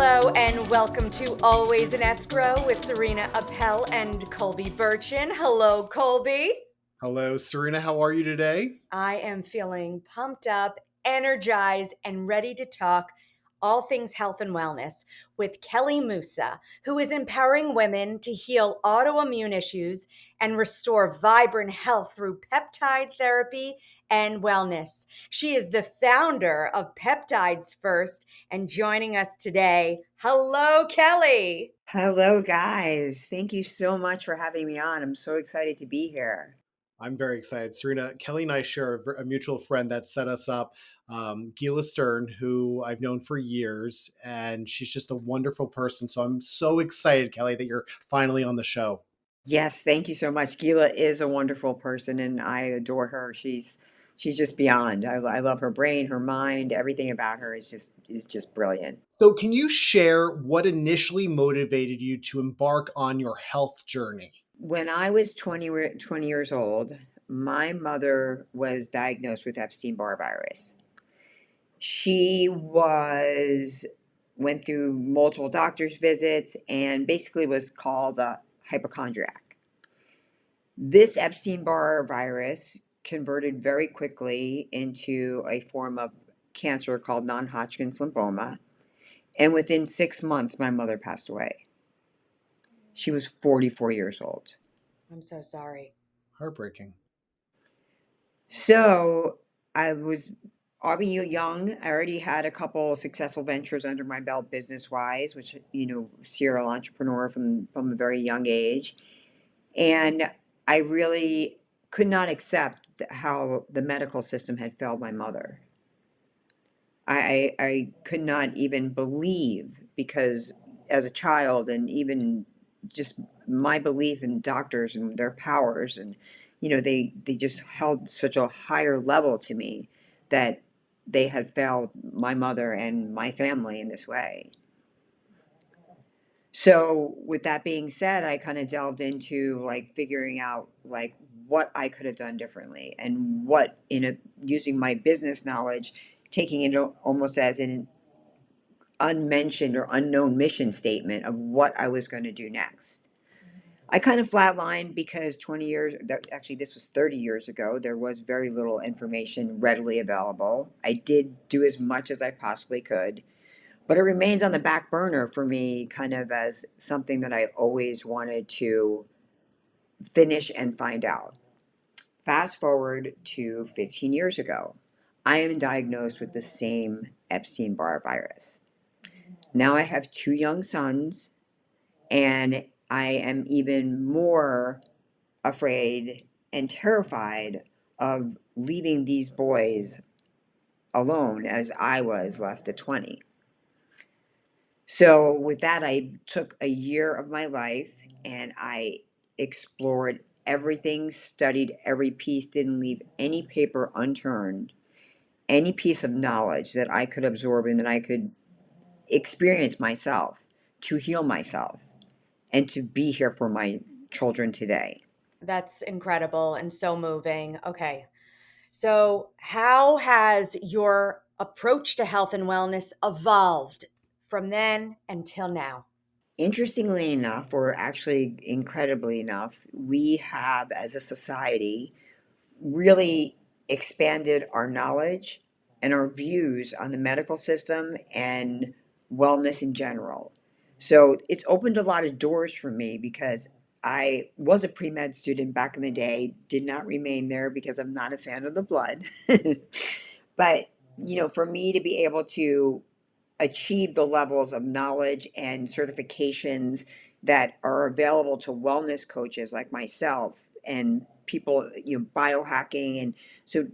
Hello and welcome to Always in Escrow with Serena Appel and Colby Burchin. Hello, Colby. Hello, Serena. How are you today? I am feeling pumped up, energized, and ready to talk all things health and wellness with Kelli Musa, who is empowering women to heal autoimmune issues and restore vibrant health through peptide therapy and wellness. She is the founder of Peptides First and joining us today. Hello, Kelli. Hello, guys. Thank you so much for having me on. I'm so excited to be here. I'm very excited. Serena, Kelly and I share a mutual friend that set us up, Gila Stern, who I've known for years, and she's just a wonderful person. So I'm so excited, Kelly, that you're finally on the show. Yes, thank you so much. Gila is a wonderful person and I adore her. She's just beyond. I love her brain, her mind, everything about her is just brilliant. So, can you share what initially motivated you to embark on your health journey? When I was 20 years old, my mother was diagnosed with Epstein-Barr virus. She went through multiple doctor's visits and basically was called a hypochondriac. This Epstein-Barr virus converted very quickly into a form of cancer called non-Hodgkin's lymphoma. And within 6 months, my mother passed away. She was 44 years old. I'm so sorry. Heartbreaking. So I was already young. I already had a couple successful ventures under my belt business-wise, which, serial entrepreneur from a very young age. And I really could not accept how the medical system had failed my mother. I could not even believe because as a child and even just my belief in doctors and their powers and they just held such a higher level to me that they had failed my mother and my family in this way. So with that being said, I kind of delved into like figuring out like what I could have done differently and what using my business knowledge, taking it almost as an unmentioned or unknown mission statement of what I was going to do next. I kind of flatlined because 20 years, actually this was 30 years ago, there was very little information readily available. I did do as much as I possibly could. But it remains on the back burner for me, kind of as something that I always wanted to finish and find out. Fast forward to 15 years ago, I am diagnosed with the same Epstein-Barr virus. Now I have two young sons, and I am even more afraid and terrified of leaving these boys alone as I was left at 20. So with that, I took a year of my life and I explored everything, studied every piece, didn't leave any paper unturned, any piece of knowledge that I could absorb and that I could experience myself to heal myself and to be here for my children today. That's incredible and so moving. Okay. So, how has your approach to health and wellness evolved from then until now? Interestingly enough, or actually incredibly enough, we have as a society really expanded our knowledge and our views on the medical system and wellness in general. So it's opened a lot of doors for me because I was a pre-med student back in the day, did not remain there because I'm not a fan of the blood. But, for me to be able to achieve the levels of knowledge and certifications that are available to wellness coaches like myself and people, biohacking. And so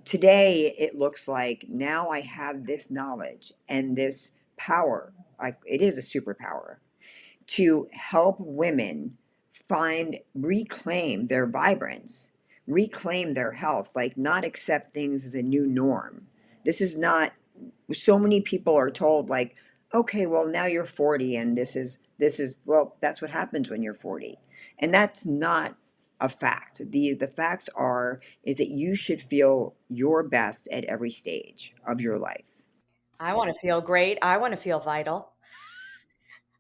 today it looks like now I have this knowledge and this power, like it is a superpower, to help women reclaim their vibrance, reclaim their health, like not accept things as a new norm. This is not, so many people are told like, okay, well now you're 40 and this is well, that's what happens when you're 40. And that's not a fact. The facts are is that you should feel your best at every stage of your life. I want to feel great. I want to feel vital.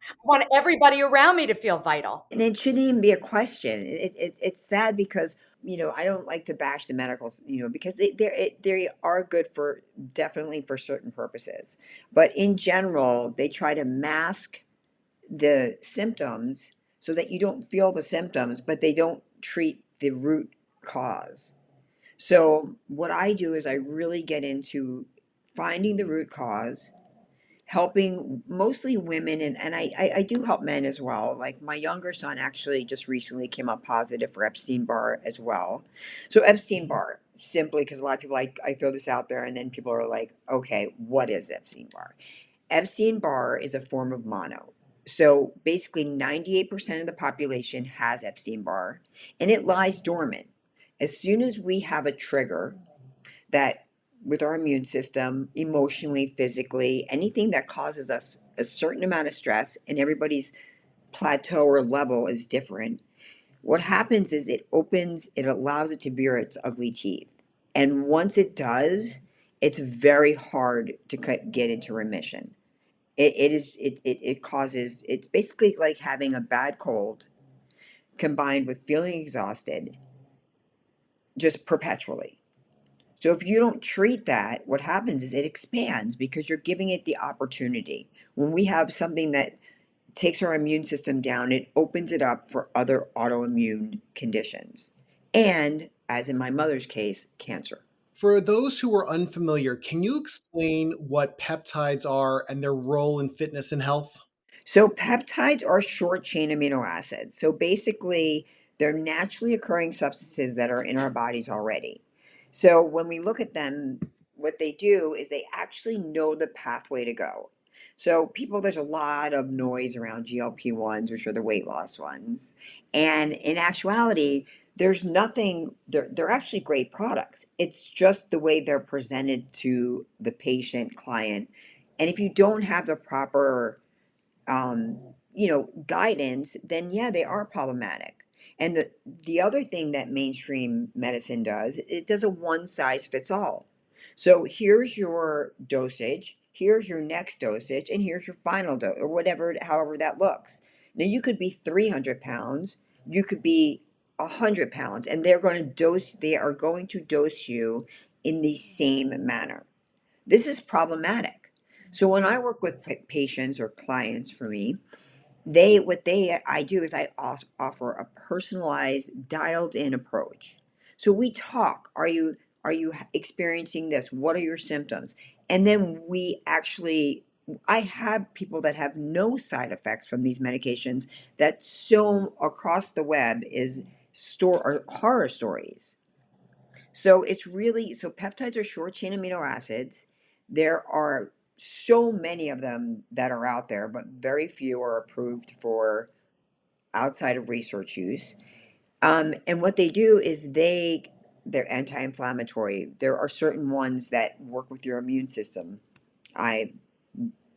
I want everybody around me to feel vital. And it shouldn't even be a question. It's sad because, I don't like to bash the medicals, because they are good for definitely for certain purposes. But in general, they try to mask the symptoms so that you don't feel the symptoms, but they don't treat the root cause. So what I do is I really get into finding the root cause, helping mostly women, and I do help men as well. Like my younger son actually just recently came up positive for Epstein-Barr as well. So Epstein-Barr, simply because a lot of people, I throw this out there and then people are like, okay, what is Epstein-Barr? Epstein-Barr is a form of mono. So basically 98% of the population has Epstein-Barr, and it lies dormant. As soon as we have a trigger that, with our immune system, emotionally, physically, anything that causes us a certain amount of stress, and everybody's plateau or level is different, what happens is it allows it to rear its ugly teeth. And once it does, it's very hard to get into remission. It causes, it's basically like having a bad cold combined with feeling exhausted just perpetually. So if you don't treat that, what happens is it expands because you're giving it the opportunity. When we have something that takes our immune system down, it opens it up for other autoimmune conditions. And, as in my mother's case, cancer. For those who are unfamiliar, can you explain what peptides are and their role in fitness and health? So peptides are short chain amino acids. So basically, they're naturally occurring substances that are in our bodies already. So when we look at them, what they do is they actually know the pathway to go. So people, there's a lot of noise around GLP-1s, which are the weight loss ones. And in actuality, there's nothing, they're actually great products. It's just the way they're presented to the patient, client. And if you don't have the proper guidance, then yeah, they are problematic. And the other thing that mainstream medicine does, it does a one size fits all. So here's your dosage, here's your next dosage, and here's your final dose, or whatever, however that looks. Now you could be 300 pounds, you could be 100 pounds, and they are going to dose you in the same manner. This is problematic. So when I work with patients or clients, for me, they what they I do is I offer a personalized, dialed in approach. So we talk. Are you experiencing this? What are your symptoms? And then we actually, I have people that have no side effects from these medications that so across the web is store or horror stories. So it's really, so peptides are short chain amino acids. There are so many of them that are out there, but very few are approved for outside of research use. And what they do is they're anti-inflammatory. There are certain ones that work with your immune system. I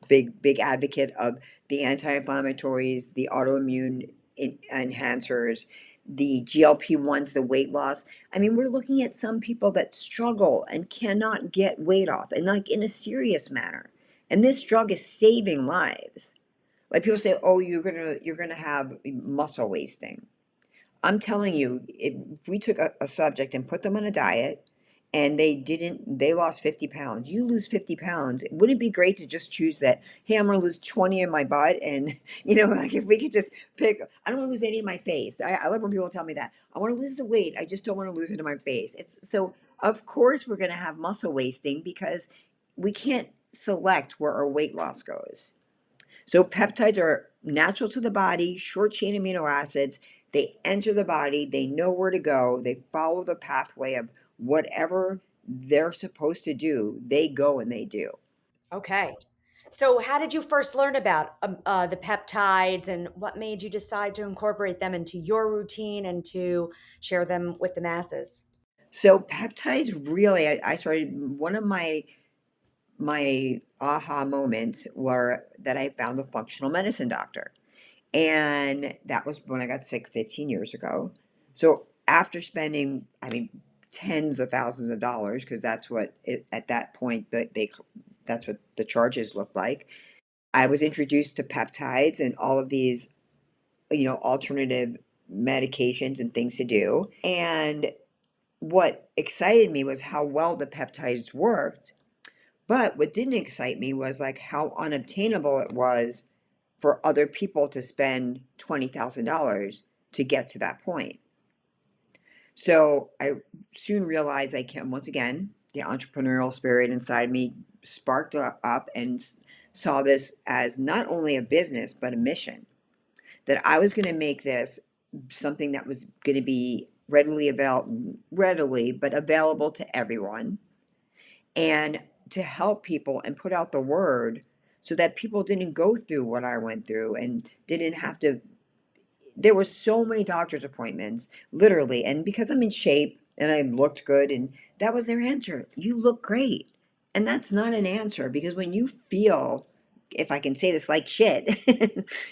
big advocate of the anti-inflammatories, the autoimmune enhancers, the GLP-1s, the weight loss. I mean, we're looking at some people that struggle and cannot get weight off, and like in a serious manner. And this drug is saving lives. Like people say, "Oh, you're gonna have muscle wasting." I'm telling you, if we took a subject and put them on a diet and they lost 50 pounds, you lose 50 pounds. Wouldn't it be great to just choose that, hey, I'm going to lose 20 in my butt? And, like if we could just pick, I don't want to lose any in my face. I love when people tell me that. I want to lose the weight. I just don't want to lose it in my face. It's so, of course, we're going to have muscle wasting because we can't select where our weight loss goes. So peptides are natural to the body, short chain amino acids. They enter the body, they know where to go, they follow the pathway of whatever they're supposed to do, they go and they do. Okay. So, how did you first learn about the peptides, and what made you decide to incorporate them into your routine and to share them with the masses? So peptides really, I started, one of my aha moments were that I found a functional medicine doctor. And that was when I got sick 15 years ago. So after spending, I mean, tens of thousands of dollars, because that's what at that point that's what the charges looked like. I was introduced to peptides and all of these, alternative medications and things to do. And what excited me was how well the peptides worked. But what didn't excite me was like how unobtainable it was for other people to spend $20,000 to get to that point. So I soon realized I can, once again, the entrepreneurial spirit inside me sparked up and saw this as not only a business, but a mission. That I was going to make this something that was going to be readily, but available to everyone, and to help people and put out the word so that people didn't go through what I went through and didn't have to. There were so many doctor's appointments, literally, and because I'm in shape and I looked good, and that was their answer. You look great. And that's not an answer, because when you feel, if I can say this, like shit,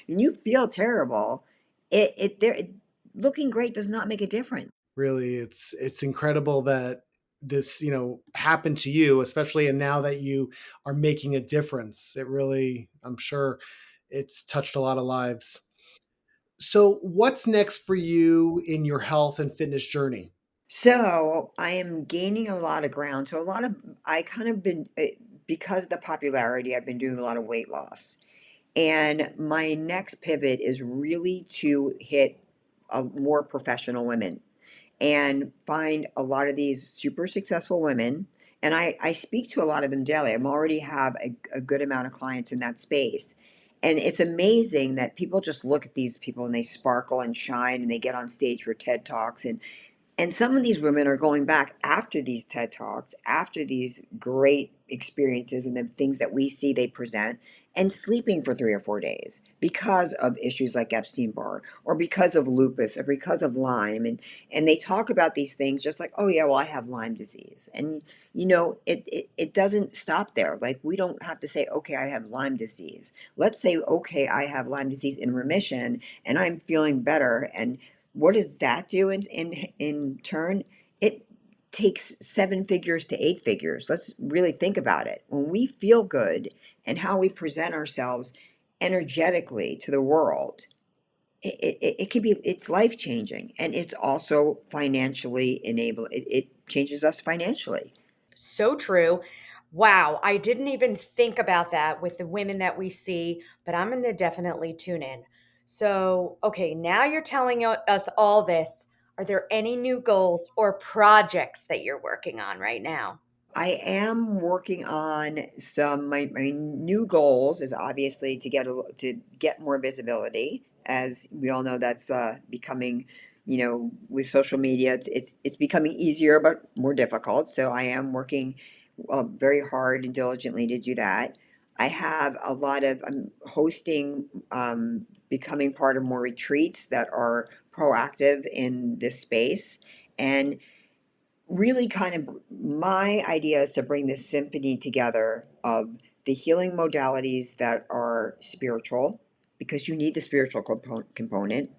when you feel terrible, looking great does not make a difference. Really, it's incredible that this, happened to you, especially, and now that you are making a difference. It really, I'm sure it's touched a lot of lives. So, what's next for you in your health and fitness journey? So I am gaining a lot of ground. So I kind of been, because of the popularity, I've been doing a lot of weight loss. And my next pivot is really to hit more professional women and find a lot of these super successful women. And I speak to a lot of them daily. I already have a good amount of clients in that space. And it's amazing that people just look at these people and they sparkle and shine and they get on stage for TED Talks. And some of these women are going back after these TED Talks, after these great experiences and the things that we see they present, and sleeping for 3 or 4 days because of issues like Epstein-Barr, or because of lupus, or because of Lyme. And they talk about these things just like, oh yeah, well, I have Lyme disease. And it doesn't stop there. Like, we don't have to say, okay, I have Lyme disease. Let's say, okay, I have Lyme disease in remission and I'm feeling better. And what does that do in turn? It takes 7 figures to 8 figures. Let's really think about it. When we feel good and how we present ourselves energetically to the world, it could be, it's life changing, and it's also financially enable. It changes us financially. So true. Wow, I didn't even think about that with the women that we see, but I'm going to definitely tune in. So, okay, now you're telling us all this. Are there any new goals or projects that you're working on right now? I am working on some, my new goals is obviously to get more visibility. As we all know, that's becoming, with social media, it's becoming easier but more difficult. So I am working very hard and diligently to do that. I'm hosting, becoming part of more retreats that are proactive in this space. And really, kind of, my idea is to bring this symphony together of the healing modalities that are spiritual, because you need the spiritual component,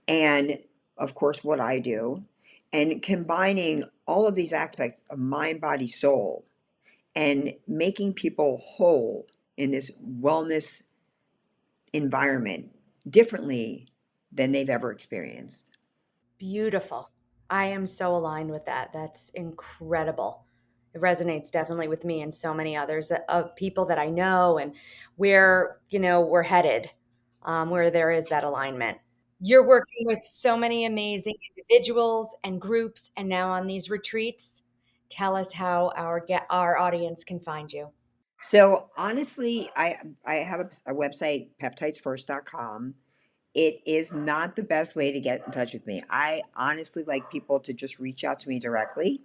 and of course what I do, and combining all of these aspects of mind, body, soul, and making people whole in this wellness environment differently than they've ever experienced. Beautiful. I am so aligned with that. That's incredible. It resonates definitely with me and so many others of people that I know and where, we're headed, where there is that alignment. You're working with so many amazing individuals and groups and now on these retreats. Tell us how our audience can find you. So honestly, I have a website, peptidesfirst.com. It is not the best way to get in touch with me. I honestly like people to just reach out to me directly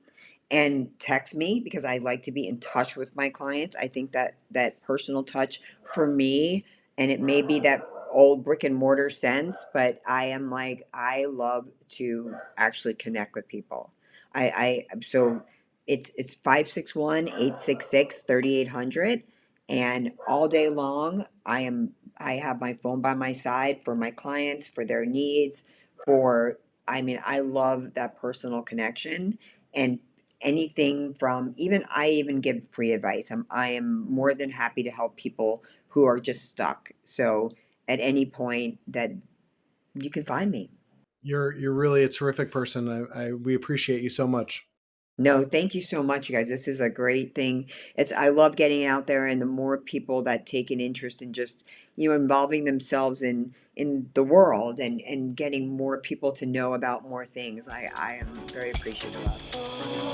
and text me, because I like to be in touch with my clients. I think that that personal touch for me, and it may be that old brick and mortar sense, but I love to actually connect with people. So it's 561-866-3800, and all day long I have my phone by my side for my clients, for their needs, for, I mean, I love that personal connection. And anything from, even I even give free advice. I am more than happy to help people who are just stuck. So at any point that you can find me. You're really a terrific person. We appreciate you so much. No, thank you so much, you guys. This is a great thing. I love getting out there, and the more people that take an interest in just, involving themselves in the world and getting more people to know about more things, I am very appreciative of.